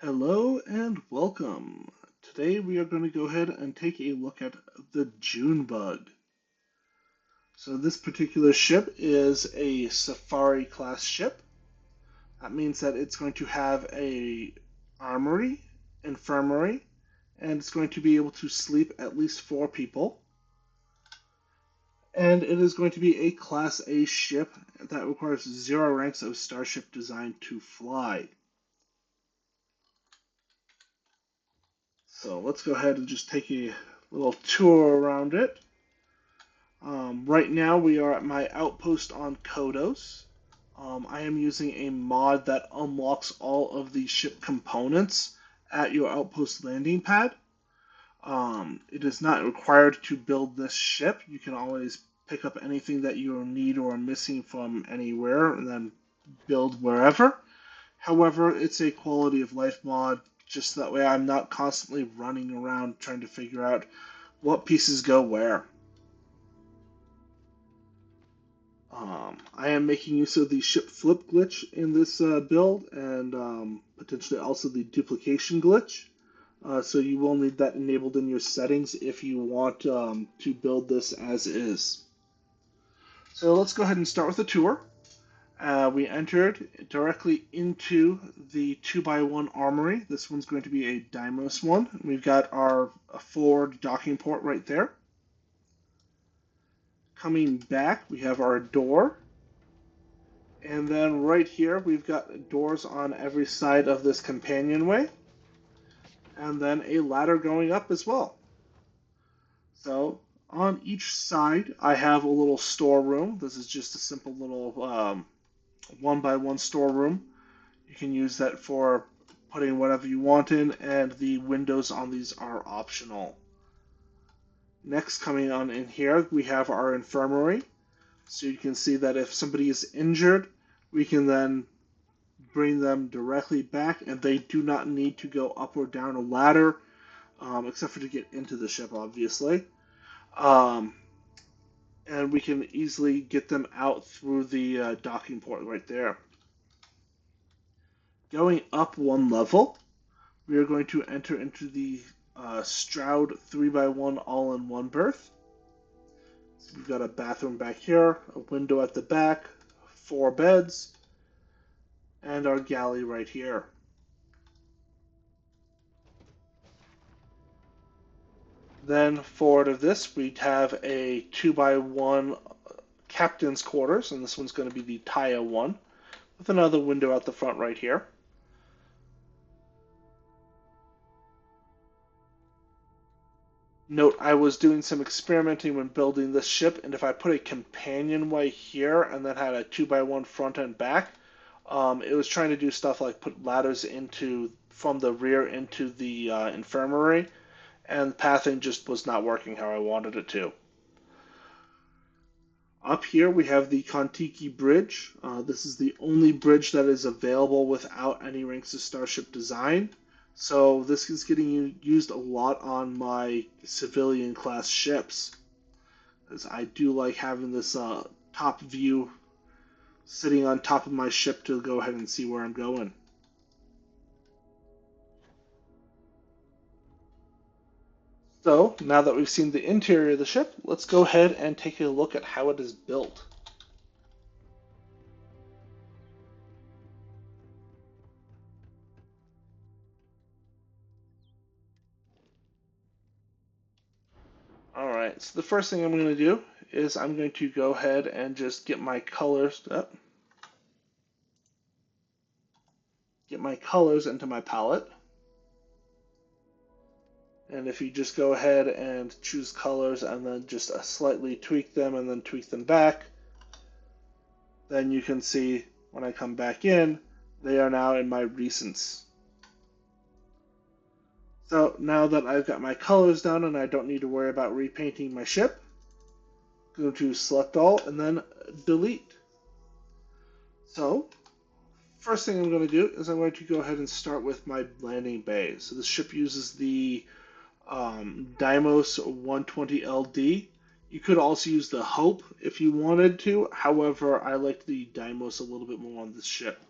Hello and welcome. Today we are going to go ahead and take a look at the June bug. So this particular ship is a Safari class ship. That means that it's going to have a armory, infirmary, and it's going to be able to sleep at least 4 people. And it is going to be a Class A ship that requires 0 ranks of Starship design to fly. So let's go ahead and just take a little tour around it. Right now we are at my outpost on Kodos. I am using a mod that unlocks all of the ship components at your outpost landing pad. It is not required to build this ship. You can always pick up anything that you need or are missing from anywhere and then build wherever. However, it's a quality of life mod, just that way I'm not constantly running around trying to figure out what pieces go where. I am making use of the ship flip glitch in this build and potentially also the duplication glitch. So you will need that enabled in your settings if you want to build this as is. So let's go ahead and start with a tour. We entered directly into the 2x1 armory. This one's going to be a Deimos one. We've got our forward docking port right there. Coming back, we have our door. And then right here, we've got doors on every side of this companionway. And then a ladder going up as well. So on each side, I have a little storeroom. This is just a simple little 1x1 storeroom. You can use that for putting whatever you want in, and the windows on these are optional. Next, coming on in here, we have our infirmary. So you can see that if somebody is injured, we can then bring them directly back, and they do not need to go up or down a ladder, except for to get into the ship, obviously. And we can easily get them out through the docking port right there. Going up one level, we are going to enter into the Stroud 3x1 all-in-one berth. So we've got a bathroom back here, a window at the back, 4 beds, and our galley right here. Then forward of this, we have a 2x1 captain's quarters, and this one's going to be the Taya one, with another window out the front right here. Note, I was doing some experimenting when building this ship, and if I put a companionway here and then had a 2x1 front and back, it was trying to do stuff like put ladders from the rear into the infirmary, and pathing just was not working how I wanted it to. Up here we have the Kontiki Bridge. This is the only bridge that is available without any ranks of Starship design. So this is getting used a lot on my civilian class ships, as I do like having this top view sitting on top of my ship to go ahead and see where I'm going. So now that we've seen the interior of the ship, let's go ahead and take a look at how it is built. Alright, so the first thing I'm going to do is I'm going to go ahead and just get my colors up. Get my colors into my palette. And if you just go ahead and choose colors and then just slightly tweak them and then tweak them back, then you can see when I come back in, they are now in my recents. So now that I've got my colors down and I don't need to worry about repainting my ship, go to select all and then delete. So first thing I'm going to do is I'm going to go ahead and start with my landing bay. So the ship uses the Deimos 120 LD. You could also use the Hope if you wanted to. However, I like the Deimos a little bit more on this ship.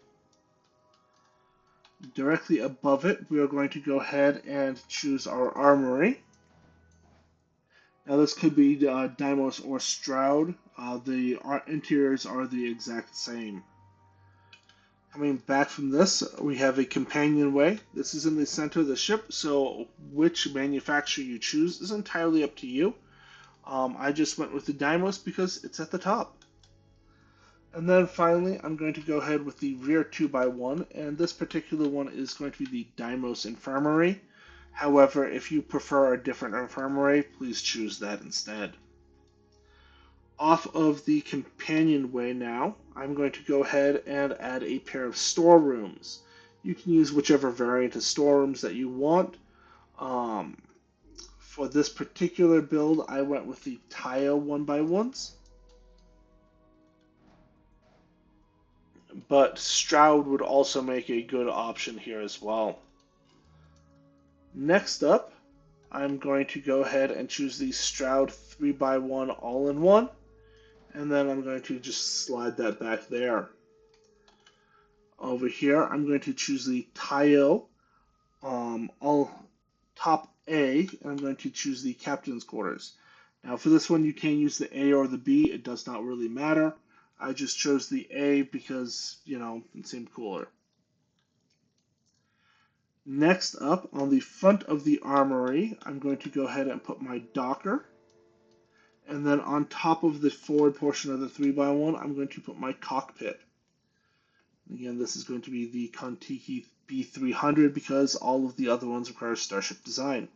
Directly above it, we are going to go ahead and choose our armory. Now this could be Deimos or Stroud. The interiors are the exact same. Coming back from this, we have a companionway. This is in the center of the ship, so which manufacturer you choose is entirely up to you. I just went with the Deimos because it's at the top. And then finally, I'm going to go ahead with the rear 2x1, and this particular one is going to be the Deimos Infirmary. However, if you prefer a different infirmary, please choose that instead. Off of the companionway now, I'm going to go ahead and add a pair of storerooms. You can use whichever variant of storerooms that you want. For this particular build, I went with the tile 1x1s. But Stroud would also make a good option here as well. Next up, I'm going to go ahead and choose the Stroud 3x1 all-in-one, and then I'm going to just slide that back there. Over here, I'm going to choose the Tile all top A, and I'm going to choose the Captain's Quarters. Now for this one, you can use the A or the B, it does not really matter. I just chose the A because, it seemed cooler. Next up, on the front of the armory, I'm going to go ahead and put my docker. And then on top of the forward portion of the 3x1, I'm going to put my cockpit. Again, this is going to be the Kontiki B300 because all of the other ones require Starship design.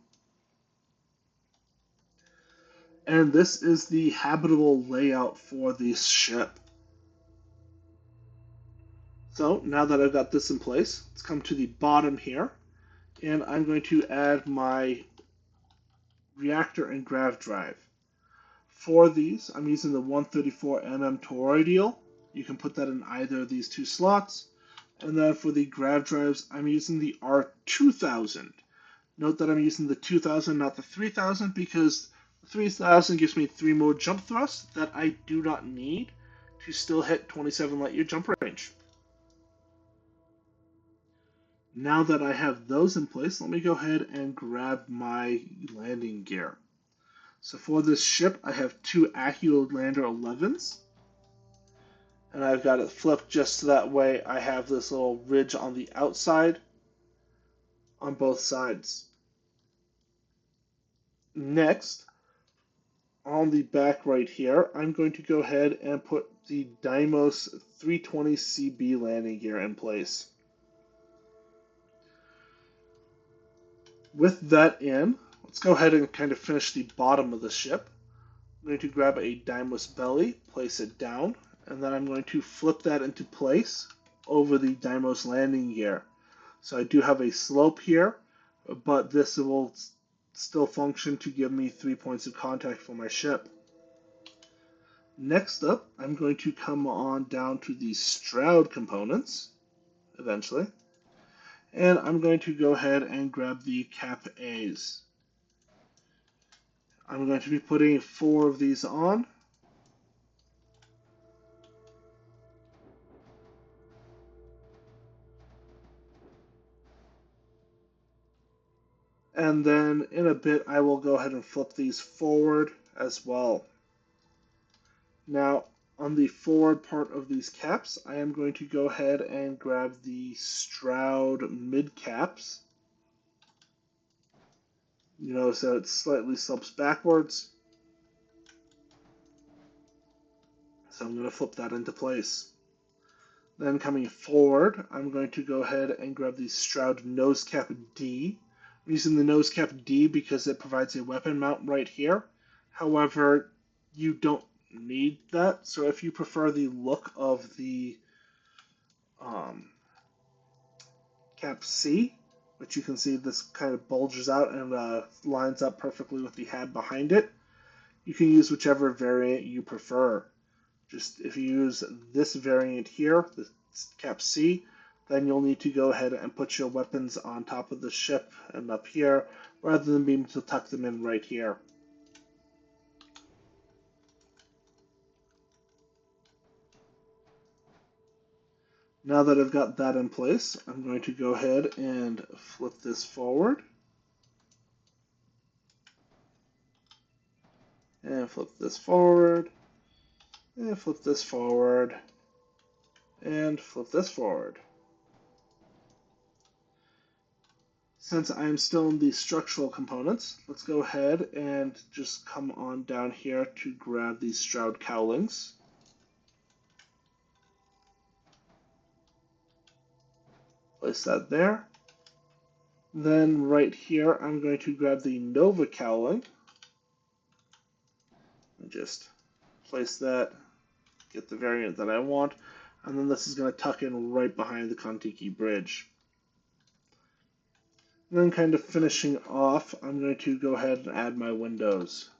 And this is the habitable layout for this ship. So now that I've got this in place, let's come to the bottom here, and I'm going to add my reactor and grav drive. For these, I'm using the 134mm toroidal. You can put that in either of these two slots. And then for the grav drives, I'm using the R2000. Note that I'm using the 2000, not the 3000, because the 3000 gives me 3 more jump thrusts that I do not need to still hit 27 light year jump range. Now that I have those in place, let me go ahead and grab my landing gear. So for this ship, I have 2 AccuLander 11s. And I've got it flipped just so that way I have this little ridge on the outside on both sides. Next, on the back right here, I'm going to go ahead and put the Deimos 320CB landing gear in place. With that in, let's go ahead and kind of finish the bottom of the ship. I'm going to grab a Deimos belly, place it down, and then I'm going to flip that into place over the Deimos landing gear. So I do have a slope here, but this will still function to give me 3 points of contact for my ship. Next up, I'm going to come on down to the Stroud components, eventually, and I'm going to go ahead and grab the Cap A's. I'm going to be putting 4 of these on. And then in a bit, I will go ahead and flip these forward as well. Now, on the forward part of these caps, I am going to go ahead and grab the Stroud mid caps. You notice that it slightly slopes backwards. So I'm going to flip that into place. Then coming forward, I'm going to go ahead and grab the Stroud nose cap D. I'm using the nose cap D because it provides a weapon mount right here. However, you don't need that. So if you prefer the look of the cap C, which you can see this kind of bulges out and lines up perfectly with the head behind it, you can use whichever variant you prefer. Just if you use this variant here, the cap C, then you'll need to go ahead and put your weapons on top of the ship and up here, rather than being able to tuck them in right here. Now that I've got that in place, I'm going to go ahead and flip this forward. And flip this forward. And flip this forward. And flip this forward. Since I'm still in the structural components, let's go ahead and just come on down here to grab these shroud cowlings. Place that there. Then right here, I'm going to grab the Nova cowling. And just place that, get the variant that I want. And then this is going to tuck in right behind the Kontiki bridge. And then kind of finishing off, I'm going to go ahead and add my windows.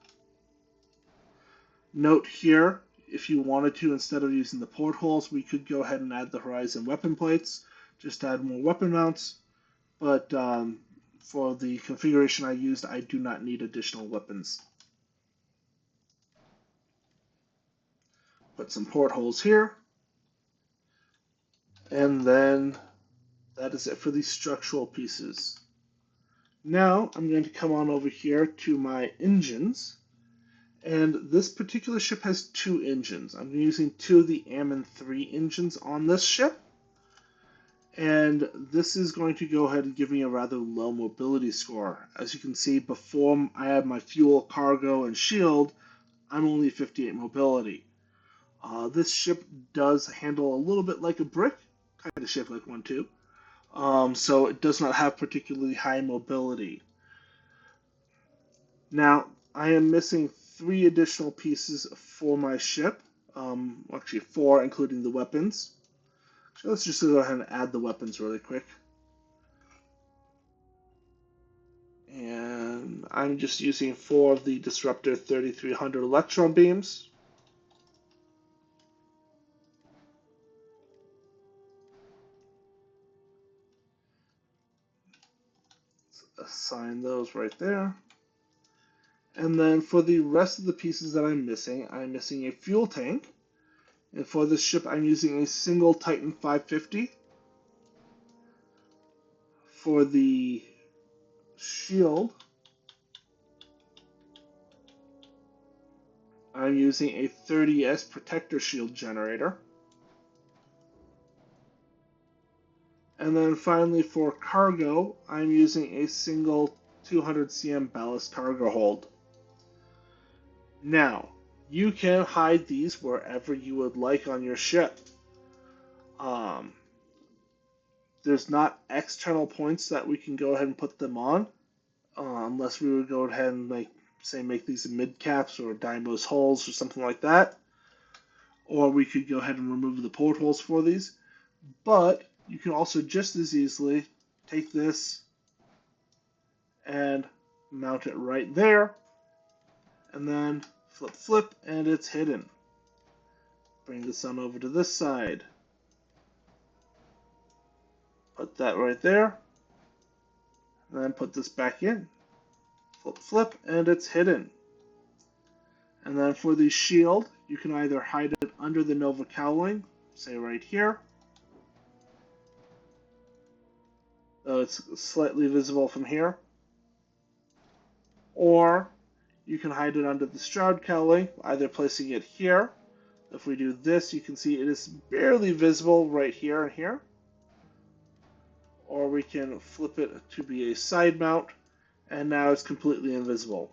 Note here, if you wanted to, instead of using the portholes, we could go ahead and add the horizon weapon plates, just add more weapon mounts. But for the configuration I used, I do not need additional weapons. Put some portholes here. And then that is it for these structural pieces. Now I'm going to come on over here to my engines. And this particular ship has two engines. I'm using two of the Ammon 3 engines on this ship. And this is going to go ahead and give me a rather low mobility score. As you can see, before I add my fuel, cargo, and shield, I'm only 58 mobility. This ship does handle a little bit like a brick, kind of shaped like one too. So it does not have particularly high mobility. Now, I am missing 3 additional pieces for my ship. Actually 4, including the weapons. So let's just go ahead and add the weapons really quick. And I'm just using 4 of the Disruptor 3300 electron beams. Let's assign those right there. And then for the rest of the pieces that I'm missing a fuel tank. And for this ship, I'm using a single Titan 550. For the shield, I'm using a 30S protector shield generator. And then finally for cargo, I'm using a single 200 cm ballast cargo hold. Now, you can hide these wherever you would like on your ship. There's not external points that we can go ahead and put them on, unless we would go ahead and make these mid caps or Daimo's holes or something like that. Or we could go ahead and remove the portholes for these. But you can also just as easily take this and mount it right there, and then flip, and it's hidden. Bring this on over to this side. Put that right there, and then put this back in. Flip, and it's hidden. And then for the shield, you can either hide it under the Nova cowling, say right here. So it's slightly visible from here. Or you can hide it under the shroud cowling, either placing it here. If we do this, you can see it is barely visible right here and here. Or we can flip it to be a side mount, and now it's completely invisible.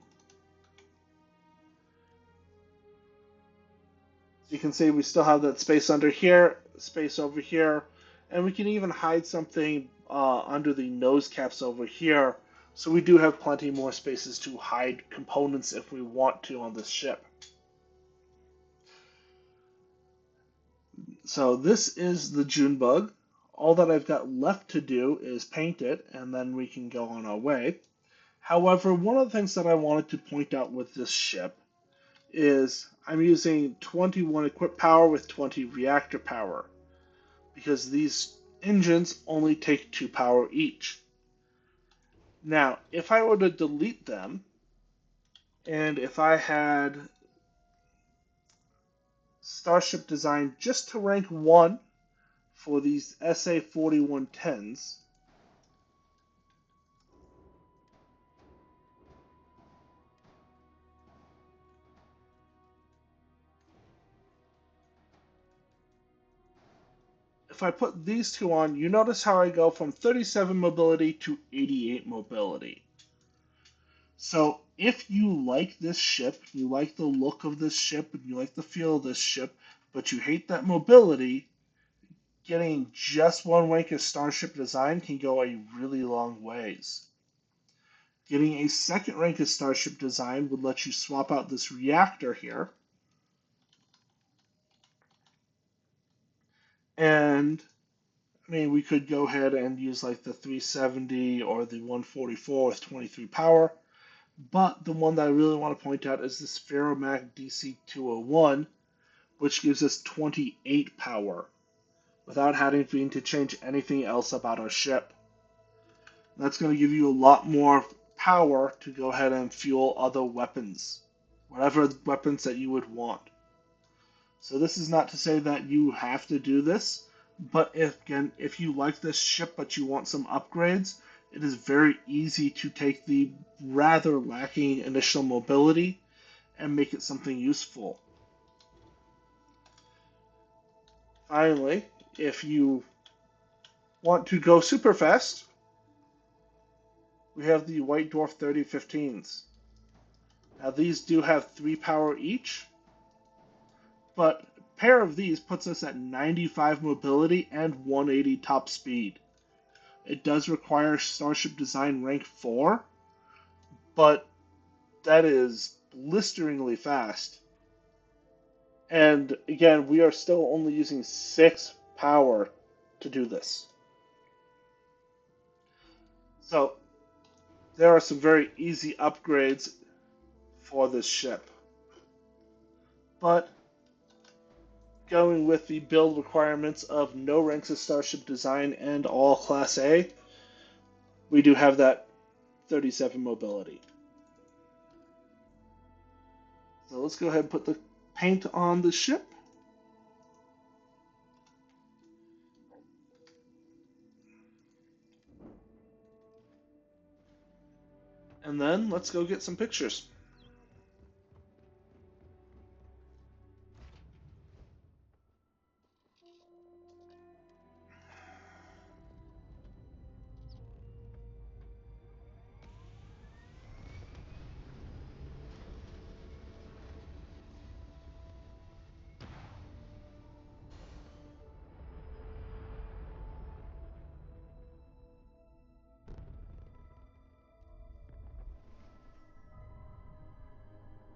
You can see we still have that space under here, space over here, and we can even hide something under the nose caps over here. So we do have plenty more spaces to hide components if we want to on this ship. So this is the June bug. All that I've got left to do is paint it, and then we can go on our way. However, one of the things that I wanted to point out with this ship is I'm using 21 equip power with 20 reactor power, because these engines only take 2 power each. Now, if I were to delete them, and if I had Starship design just to rank 1 for these SA-4110s, if I put these two on, you notice how I go from 37 mobility to 88 mobility. So if you like this ship, you like the look of this ship, and you like the feel of this ship, but you hate that mobility, getting just one rank of Starship design can go a really long ways. Getting a second rank of Starship design would let you swap out this reactor here, and I mean, we could go ahead and use like the 370 or the 144 with 23 power, but the one that I really want to point out is this Ferromac DC-201, which gives us 28 power without having to change anything else about our ship. That's going to give you a lot more power to go ahead and fuel other weapons, whatever weapons that you would want. So this is not to say that you have to do this, but if you like this ship but you want some upgrades, it is very easy to take the rather lacking initial mobility and make it something useful. Finally, if you want to go super fast, we have the White Dwarf 3015s. Now these do have 3 power each, but a pair of these puts us at 95 mobility and 180 top speed. It does require Starship Design rank 4, but that is blisteringly fast. And again, we are still only using 6 power to do this. So there are some very easy upgrades for this ship. But going with the build requirements of no ranks of Starship Design and all Class A, we do have that 37 mobility. So let's go ahead and put the paint on the ship. And then let's go get some pictures.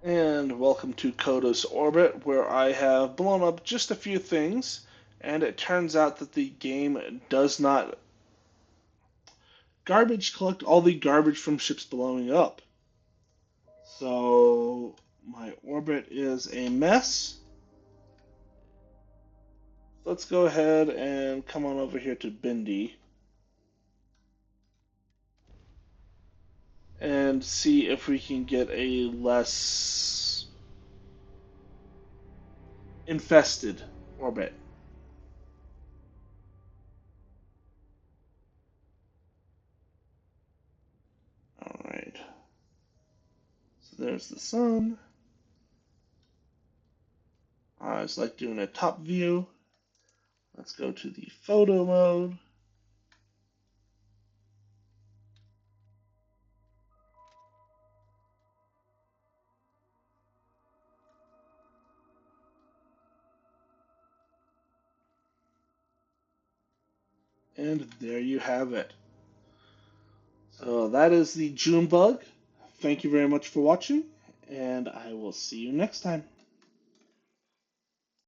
And welcome to Kodos Orbit, where I have blown up just a few things, and it turns out that the game does not garbage collect all the garbage from ships blowing up. So my orbit is a mess. Let's go ahead and come on over here to Bindi and see if we can get a less infested orbit. Alright. So there's the sun. I just like doing a top view. Let's go to the photo mode. And there you have it. So that is the June bug. Thank you very much for watching, and I will see you next time.